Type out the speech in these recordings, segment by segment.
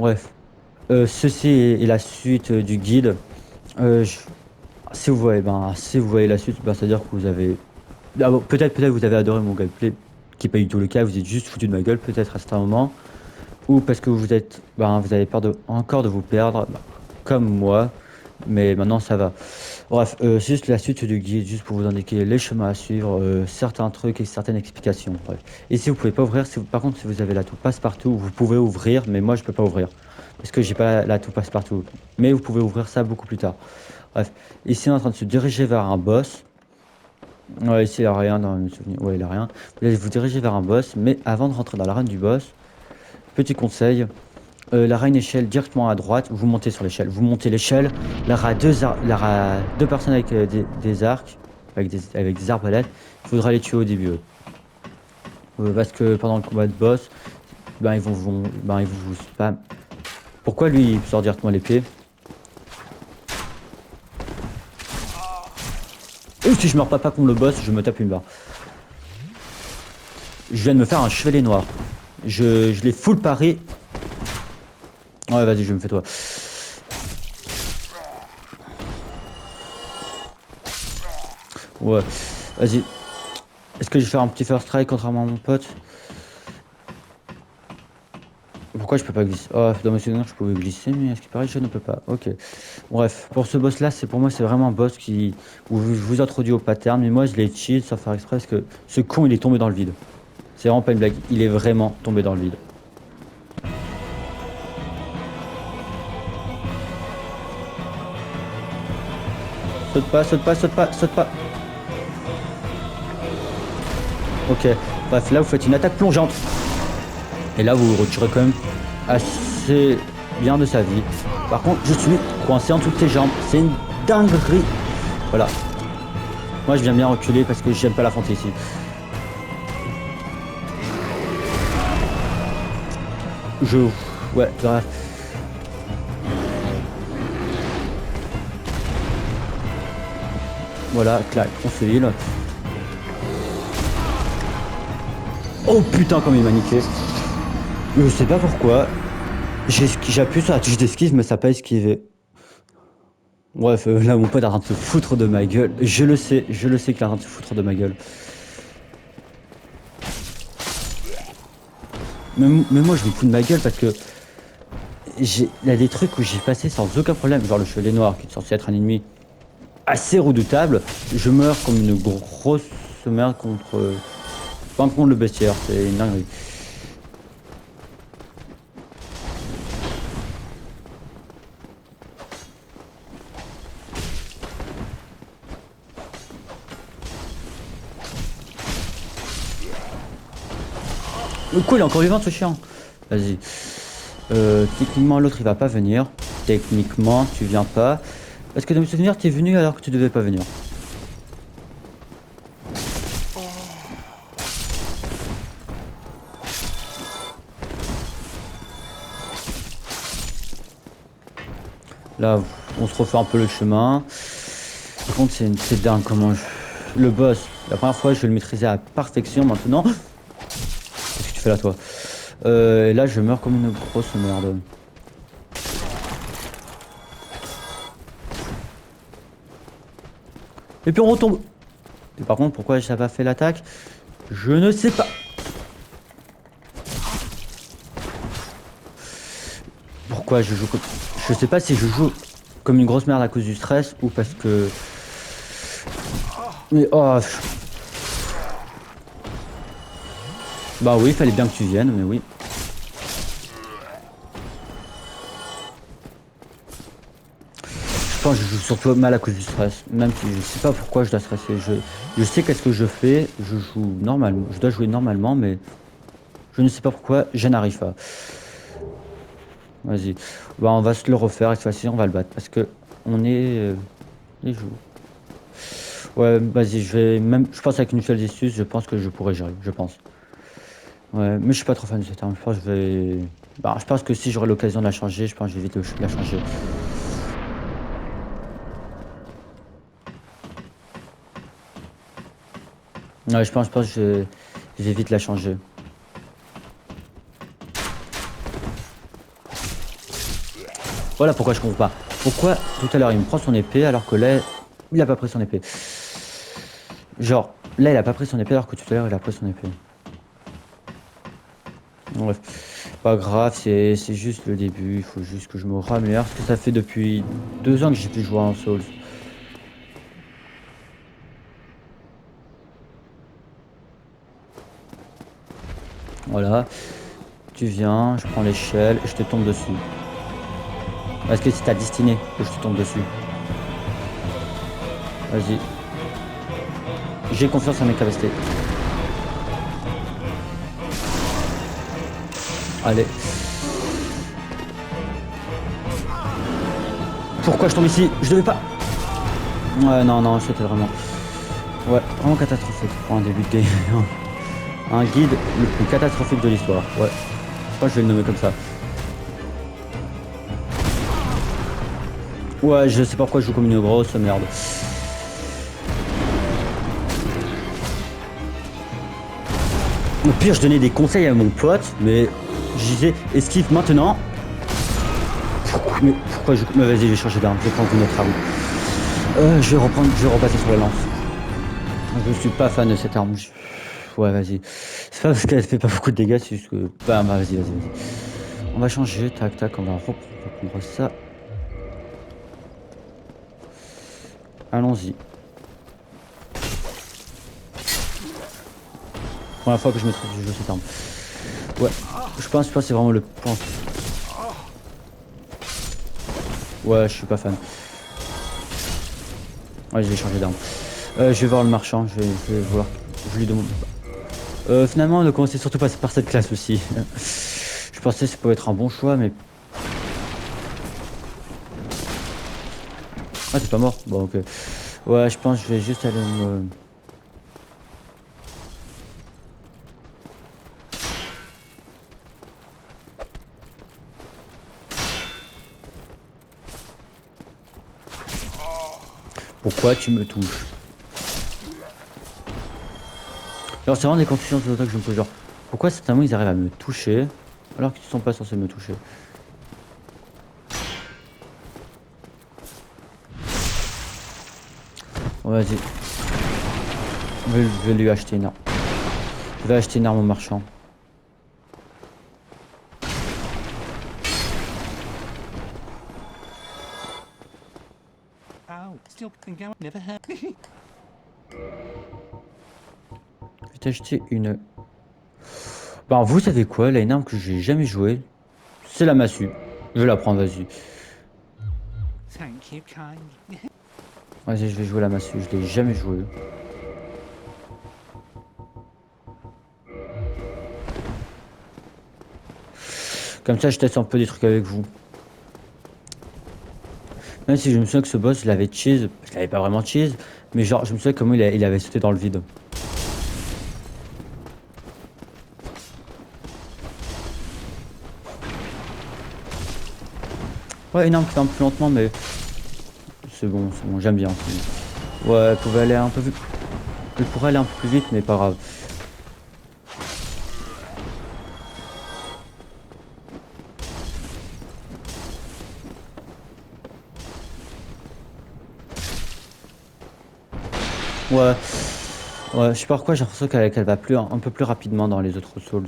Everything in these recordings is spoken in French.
Bref. Ceci est la suite du guide. Je- si vous voyez la suite, ben, c'est-à-dire que vous avez... Ah bon, peut-être vous avez adoré mon gameplay, qui n'est pas du tout le cas, vous êtes juste foutu de ma gueule, peut-être à certains moments. Ou parce que vous avez peur encore de vous perdre, bah, comme moi, mais maintenant ça va. Bref, c'est juste la suite du guide, juste pour vous indiquer les chemins à suivre, certains trucs et certaines explications. Bref. Et si vous pouvez pas ouvrir, par contre, si vous avez l'atout passe-partout, vous pouvez ouvrir, mais moi je peux pas ouvrir. Parce que j'ai pas l'atout passe-partout. Mais vous pouvez ouvrir ça beaucoup plus tard. Bref, ici on est en train de se diriger vers un boss. Ouais, ici il a rien dans mes souvenirs. Ouais, il a rien. Vous allez vous diriger vers un boss, mais avant de rentrer dans l'arène du boss, petit conseil. La reine échelle directement à droite, vous montez sur l'échelle. Vous montez l'échelle, il y aura deux personnes avec des arcs, avec des arbalètes. Il faudra les tuer au début. Parce que pendant le combat de boss, ils vont vous spam. Pourquoi lui il sort directement l'épée? Et si je meurs pas contre le boss, je me tape une barre. Je viens de me faire un chevalier noir. Je l'ai full paré. Ouais, vas-y, je me fais toi. Ouais, vas-y. Est-ce que je vais faire un petit first strike contrairement à mon pote? Pourquoi je peux pas glisser? Oh, dans mes souvenirs, je pouvais glisser, mais à ce qui paraît, je ne peux pas. Ok. Bref, pour ce boss-là, pour moi, c'est vraiment un boss où je vous introduis au pattern, mais moi, je l'ai cheat sans faire exprès parce que ce con, il est tombé dans le vide. C'est vraiment pas une blague. Il est vraiment tombé dans le vide. Saute pas, saute pas, saute pas, saute pas. Ok. Bref, là, vous faites une attaque plongeante. Et là, vous vous retirez quand même assez bien de sa vie. Par contre, je suis coincé en toutes tes jambes. C'est une dinguerie. Voilà. Moi, je viens bien reculer parce que j'aime pas l'affronter ici. Je... Ouais, bref. Voilà, clac, on se heal. Oh putain, comme il m'a niqué. Je sais pas pourquoi. J'appuie sur la touche d'esquive, mais ça n'a pas esquivé. Bref, là, mon pote est en train de se foutre de ma gueule. Je le sais qu'il est en train de se foutre de ma gueule. Mais moi, je me fous de ma gueule parce que il y a des trucs où j'ai passé sans aucun problème. Genre le chevalier noir, qui est censé être un ennemi assez redoutable. Je meurs comme une grosse merde pas contre le bestiaire. C'est une dinguerie. Le coup, il est encore vivant, ce chien. Vas-y. Techniquement, l'autre, il va pas venir. Techniquement, tu viens pas. Parce que de me souvenir, t'es venu alors que tu devais pas venir. Là, on se refait un peu le chemin. Par contre, c'est dingue comment le boss, la première fois, je le maîtrisais à perfection. Maintenant, qu'est-ce que tu fais là, toi? Et là, je meurs comme une grosse merde. Et puis on retombe. Et par contre, pourquoi ça pas fait l'attaque? Je ne sais pas. Pourquoi je joue comme... Je sais pas si je joue comme une grosse merde à cause du stress ou parce que... Mais oh... Bah oui, il fallait bien que tu viennes, mais oui. Je pense que je joue surtout mal à cause du stress. Même si je sais pas pourquoi je dois stresser. Je sais qu'est-ce que je fais. Je joue normalement. Je dois jouer normalement, mais je ne sais pas pourquoi je n'arrive pas. Vas-y. Bah, on va se le refaire et cette fois-ci, on va le battre. Parce que on est... les joues. Ouais, vas-y, je vais même... Je pense avec une seule astuce, je pense que je pourrais gérer. Je pense. Ouais, mais je suis pas trop fan de cette arme. Je pense que je vais... Bah, je pense que si j'aurai l'occasion de la changer, je pense que je vais vite la changer. Ouais, je pense que je vais vite la changer. Voilà pourquoi je comprends pas. Pourquoi tout à l'heure il me prend son épée alors que là il a pas pris son épée. Genre là il a pas pris son épée alors que tout à l'heure il a pris son épée. Bref, pas grave, c'est juste le début, il faut juste que je me rameilleure parce que ça fait depuis 2 ans que j'ai plus joué en Souls. Voilà, tu viens, je prends l'échelle et je te tombe dessus. Est-ce que c'est ta destinée que je te tombe dessus? Vas-y, j'ai confiance en mes capacités. Allez. Pourquoi je tombe ici? Je devais pas. Ouais, non, non, c'était vraiment. Ouais, vraiment catastrophique pour un début de game. Un guide le plus catastrophique de l'histoire. Ouais, je crois que je vais le nommer comme ça. Ouais, je sais pas pourquoi je joue comme une grosse merde. Au pire, je donnais des conseils à mon pote, mais je disais esquive maintenant. Mais pourquoi je. Mais vas-y, je vais changer d'arme, je vais prendre une autre arme. Je vais repasser sur la lance. Je suis pas fan de cette arme. Ouais, vas-y. C'est pas parce qu'elle fait pas beaucoup de dégâts, c'est juste que. Bah, vas-y. On va changer, tac, tac, on va reprendre ça. Allons-y. Première fois que je maîtrise du jeu cette arme. Ouais, je pense que c'est vraiment le point. Ouais, je suis pas fan. Ouais, je vais changer d'arme. Je vais voir le marchand, je vais voir. Je lui demande. Finalement, ne commencez surtout pas par cette classe aussi. Je pensais que ça pouvait être un bon choix, mais. Ah, t'es pas mort? Bon, ok. Ouais, je pense que je vais juste aller me. Pourquoi tu me touches? Alors, c'est vraiment des questions de que je me pose. Genre, pourquoi certains mots ils arrivent à me toucher alors qu'ils sont pas censés me toucher? Bon, vas-y. Je vais lui acheter une arme. Je vais acheter une arme au marchand. Je vais t'acheter une. Bah, vous savez quoi? Là, une arme que j'ai jamais joué, c'est la massue. Je vais la prendre, vas-y. Vas-y, je vais jouer la massue. Je l'ai jamais joué. Comme ça, je teste un peu des trucs avec vous. Même si je me souviens que ce boss, il avait cheese. Je l'avais pas vraiment cheese. Mais genre, je me souviens comment il avait sauté dans le vide. Ouais, une arme qui tombe plus lentement, mais c'est bon, j'aime bien. Ouais, elle pouvait aller un peu vite. Elle pourrait aller un peu plus vite, mais pas grave. Ouais, ouais, je sais pas pourquoi, j'ai l'impression qu'elle va plus un peu plus rapidement dans les autres Souls.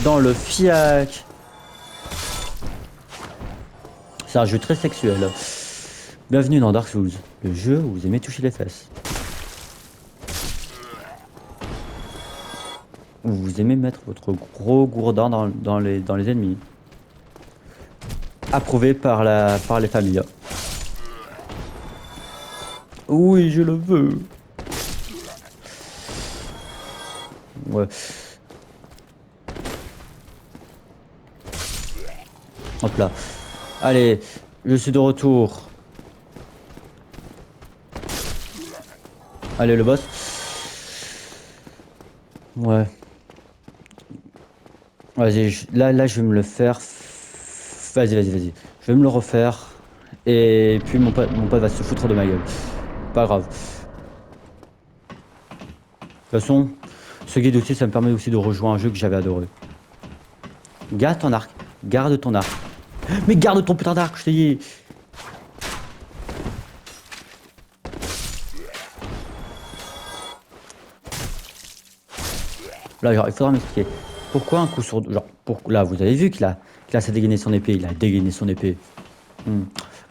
Dans le fiac. C'est un jeu très sexuel. Bienvenue dans Dark Souls, le jeu où vous aimez toucher les fesses. Où vous aimez mettre votre gros gourdin dans les ennemis. Approuvé par les familles. Oui, je le veux. Ouais. Hop là. Allez, je suis de retour. Allez, le boss. Ouais. Vas-y, là, je vais me le faire. Vas-y. Je vais me le refaire. Et puis mon pote va se foutre de ma gueule. Pas grave. De toute façon, ce guide aussi, ça me permet aussi de rejoindre un jeu que j'avais adoré. Garde ton arc. Garde ton arc. Mais garde ton putain d'arc, je te dis. Là, genre, il faudra m'expliquer. Pourquoi un coup sur deux. Genre, là, vous avez vu qu'il a sa dégainé son épée. Il a dégainé son épée. Hmm.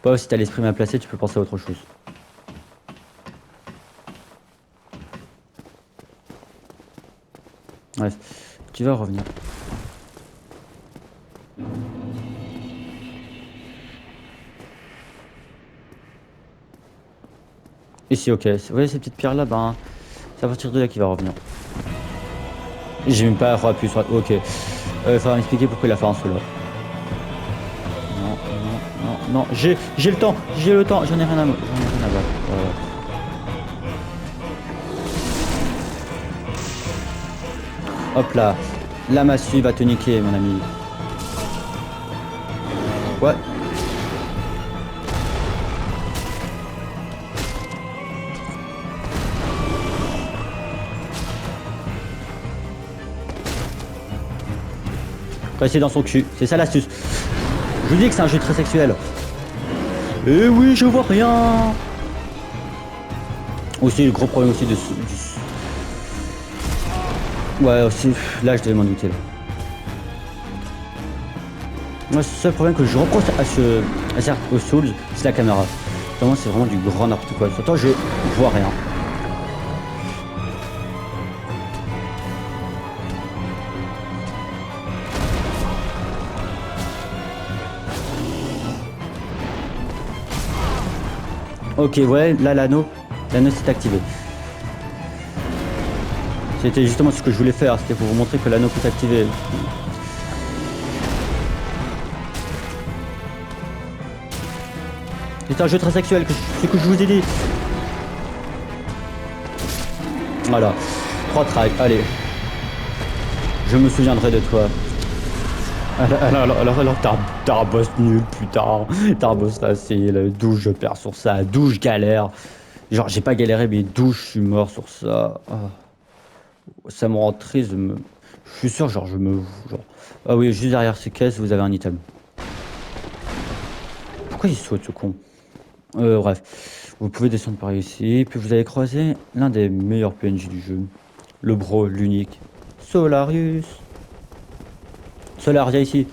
Bah, si t'as l'esprit mal placé, tu peux penser à autre chose. Bref, tu vas revenir. Ici, ok. Vous voyez ces petites pierres là, ben, c'est à partir de là qu'il va revenir. J'ai même pas appuyé sur. Ok. Il faudra m'expliquer pourquoi il a fait un solo. Non, non, non, non. J'ai le temps. J'ai le temps. J'en ai rien à, j'en ai rien à battre. Hop là. La massue va te niquer, mon ami. Ouais. Rester dans son cul. C'est ça l'astuce. Je vous dis que c'est un jeu très sexuel. Eh oui, je vois rien. Aussi, le gros problème aussi Ouais, aussi, là, je devais m'en douter. Là. Moi, le seul problème que je reproche aux Souls, c'est la caméra. Vraiment, c'est vraiment du grand n'importe quoi. Surtout, je vois rien. Ok, ouais, là, l'anneau s'est activé. C'était justement ce que je voulais faire, c'était pour vous montrer que l'anneau peut s'activer. C'est un jeu très sexuel, ce que je vous ai dit. Voilà. 3 tries, allez. Je me souviendrai de toi. Alors t'as un boss nul, putain. T'as un boss facile. D'où je perds sur ça, d'où je galère. Genre, j'ai pas galéré, mais d'où je suis mort sur ça. Ça me rend triste. Je suis sûr, genre, genre... Ah oui, juste derrière ces caisses, vous avez un item. Pourquoi il saute, ce con? Bref. Vous pouvez descendre par ici, puis vous allez croiser l'un des meilleurs PNJ du jeu. Le bro, l'unique. Solarius. Solar, viens ici.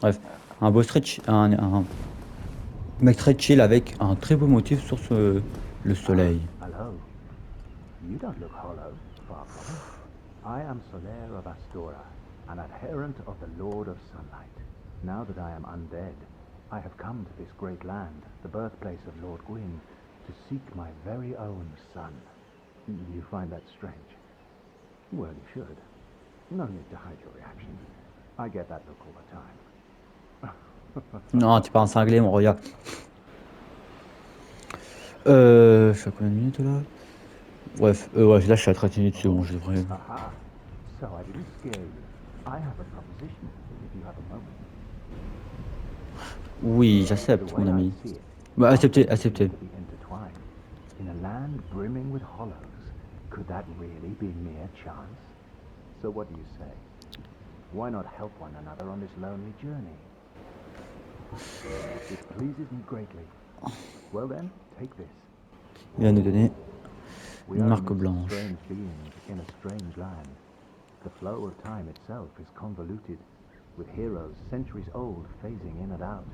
Bref, un beau stretch, un mec très chill avec un très beau motif sur le soleil. Hello. You don't look hollow. Far from it. I am Solaire of Astora, an adherent of the Lord of Sunlight. Now that I am undead, I have come to this great land, the birthplace of Lord Gwyn, to seek my very own son. You find that strange? Well, you should. No need to hide your reaction. I get that look all the time. Non, t'es pas un cinglé, mon regarde. Je suis à combien de minutes là? Bref, ouais, là je suis à 30 minutes, c'est bon, je devrais. Aha. So I didn't scare you. I have a proposition, if you have a moment. Oui, The j'accepte, mon way I ami. see it, Bah, acceptez, humans acceptez. seem to be intertwined. In a land brimming with hollows, could that really be mere chance? So what do you say? Why not help one another on this lonely journey? It pleases me greatly. Well then, take this. Il va nous donner We une are marque amidst blanche. strange beings in a strange land. The flow of time itself is convoluted, with heroes centuries old phasing in and out.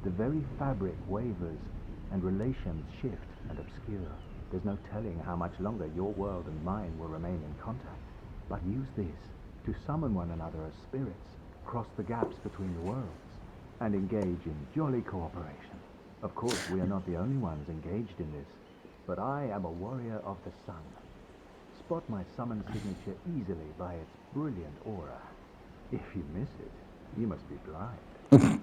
The very fabric wavers, and relations shift and obscure. There's no telling how much longer your world and mine will remain in contact. But use this to summon one another as spirits, cross the gaps between the worlds, and engage in jolly cooperation. Of course, we are not the only ones engaged in this, but I am a warrior of the sun. Spot my summon signature easily by its brilliant aura. If you miss it, you must be blind.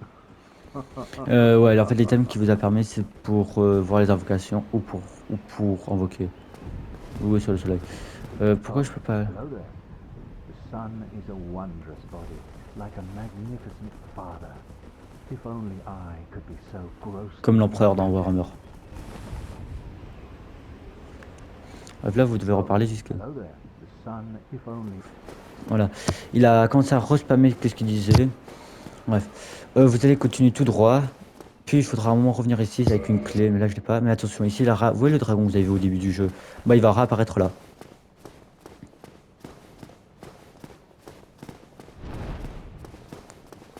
Ouais, alors, en fait, l'item qui vous a permis, c'est pour voir les invocations ou pour invoquer. Oui, sur le soleil. Pourquoi je peux pas. Hello there. The sun is a wondrous body, like a magnificent father. If only I could be so grossly Comme l'empereur dans Warhammer. Bref, là, vous devez reparler jusque. Hello there. The sun, if only. Voilà. Il a commencé à respammer ce qu'il disait. Bref. Vous allez continuer tout droit. Puis il faudra un moment revenir ici avec une clé. Mais là, je l'ai pas. Mais attention, ici, vous voyez le dragon que vous avez vu au début du jeu. Bah, il va réapparaître là.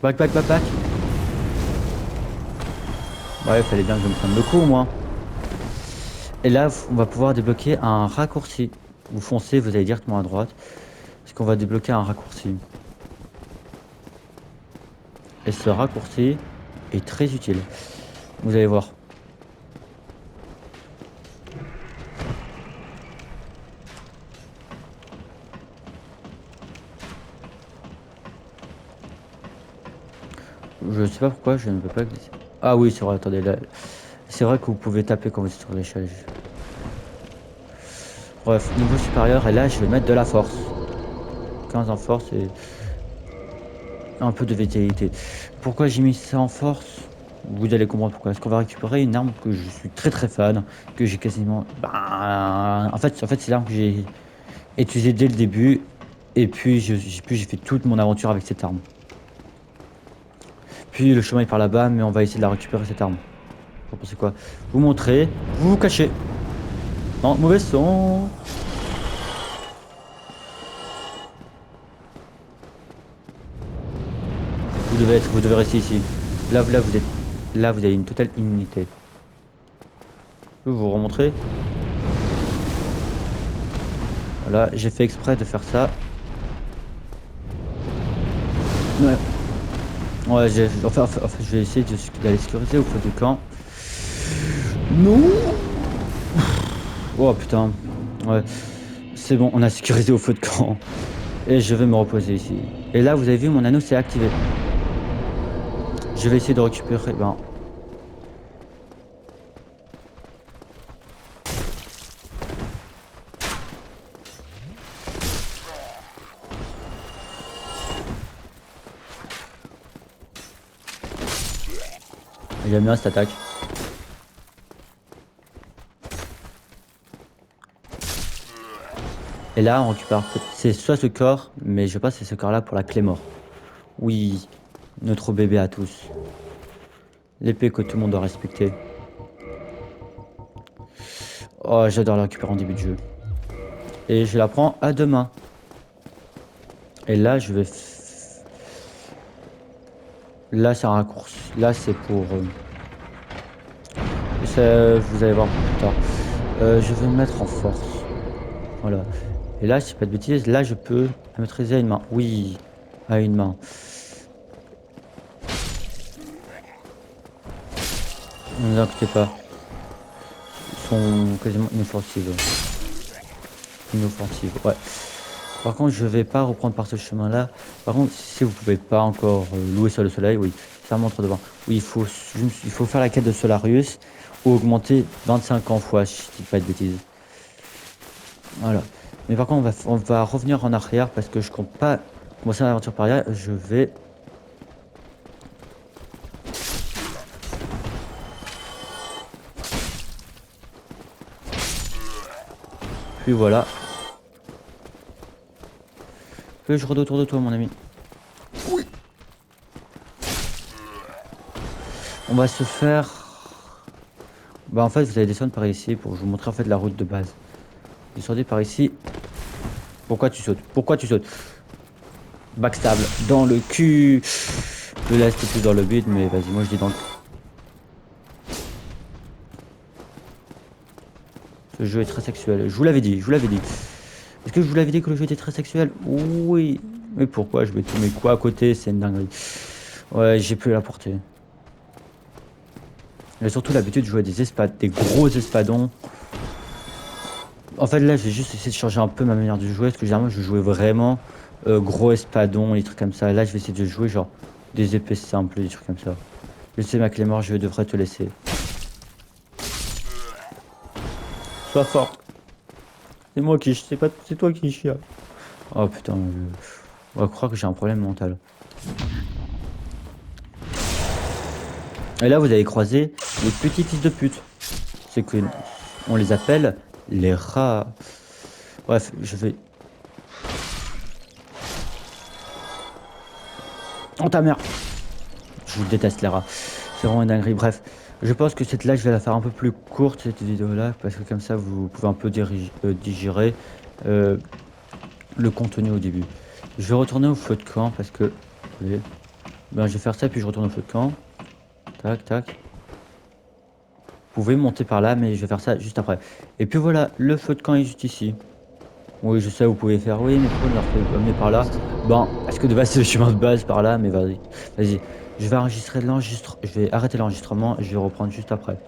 Back, back, back, back. Ouais, il fallait bien que je me prenne le coup, moi. Et là, on va pouvoir débloquer un raccourci. Vous foncez, vous allez directement à droite. Parce qu'on va débloquer un raccourci. Et ce raccourci est très utile. Vous allez voir. Je sais pas pourquoi je ne peux pas glisser. Ah oui, c'est vrai, attendez, là. C'est vrai que vous pouvez taper quand vous êtes sur l'échelle. Bref, niveau supérieur, et là, je vais mettre de la force. 15 en force et un peu de vitalité. Pourquoi j'ai mis ça en force? Vous allez comprendre pourquoi. Parce qu'on va récupérer une arme que je suis très fan, que j'ai quasiment... en fait c'est l'arme que j'ai utilisée dès le début. Et puis j'ai fait toute mon aventure avec cette arme. Puis le chemin est par là-bas, mais on va essayer de la récupérer cette arme. Vous pensez quoi? Vous montrez, vous vous cachez. Non, mauvais son. Vous devez rester ici. Là vous êtes, là vous avez une totale immunité. Je peux vous remontrer. Voilà, j'ai fait exprès de faire ça. Ouais. Ouais, enfin, je vais essayer d'aller sécuriser au feu du camp. Non. Oh putain. Ouais. C'est bon, on a sécurisé au feu de camp. Et je vais me reposer ici. Et là, vous avez vu, mon anneau s'est activé. Je vais essayer de récupérer. Ben. Il aime bien cette attaque. Et là, on récupère. C'est soit ce corps, mais je sais pas si c'est ce corps-là pour la clé mort. Oui, notre bébé à tous. L'épée que tout le monde doit respecter. Oh, j'adore la récupérer en début de jeu. Et je la prends à deux mains. Et là, je vais... Là, c'est un raccourci. Là, c'est pour... ça, vous allez voir plus tard. Je vais me mettre en force. Voilà. Et là, si pas de bêtises, là, je peux maîtriser à une main. Oui, à une main. Ne vous inquiétez pas. Ils sont quasiment inoffensives. Inoffensives, ouais. Par contre, je vais pas reprendre par ce chemin-là. Par contre, si vous pouvez pas encore louer sur le soleil, oui, ça montre devant. Oui, il faut faire la quête de Solarius ou augmenter 25 ans fois, si je dis pas de bêtises. Voilà. Mais par contre, on va revenir en arrière parce que je compte pas commencer l'aventure par là. Je vais... Puis voilà. Que je rôde autour de toi, mon ami. Oui. On va se faire... Bah en fait, vous allez descendre par ici pour vous montrer en fait la route de base. Descendez par ici. Pourquoi tu sautes? Pourquoi tu sautes? Backstab dans le cul. Le là c'était plus dans le but, mais vas-y, moi je dis dans le... Ce jeu est très sexuel. Je vous l'avais dit, je vous l'avais dit. Est-ce que je vous l'avais dit que le jeu était très sexuel? Oui. Mais pourquoi je vais tout mettre quoi à côté? C'est une dinguerie. Ouais, j'ai plus la portée. J'ai surtout l'habitude de jouer des gros espadons. En fait, là, j'ai juste essayé de changer un peu ma manière de jouer. Parce que généralement, je jouais vraiment gros espadons, des trucs comme ça. Là, je vais essayer de jouer genre des épées simples, des trucs comme ça. Je sais, ma Clémore, je devrais te laisser. Sois fort. C'est moi qui... C'est pas... C'est toi qui chie. Oh putain, on va croire que j'ai un problème mental. Et là, vous avez croisé les petits fils de pute. C'est que on les appelle les rats. Bref, je vais... Oh ta mère! Je vous déteste les rats. C'est vraiment une dinguerie. Bref, je pense que cette là, je vais la faire un peu plus courte, cette vidéo-là, parce que comme ça, vous pouvez un peu digérer euh, le contenu au début. Je vais retourner au feu de camp, parce que... Vous voyez, ben, je vais faire ça, puis je retourne au feu de camp. Tac, tac. Vous pouvez monter par là, mais je vais faire ça juste après. Et puis voilà, le feu de camp est juste ici. Oui, je sais, vous pouvez faire, oui, mais pourquoi on ne leur fait amener par là? Bon, parce que de base, c'est le chemin de base par là, mais vas-y. Vas-y. Je vais enregistrer l'enregistre, je vais arrêter l'enregistrement et je vais reprendre juste après.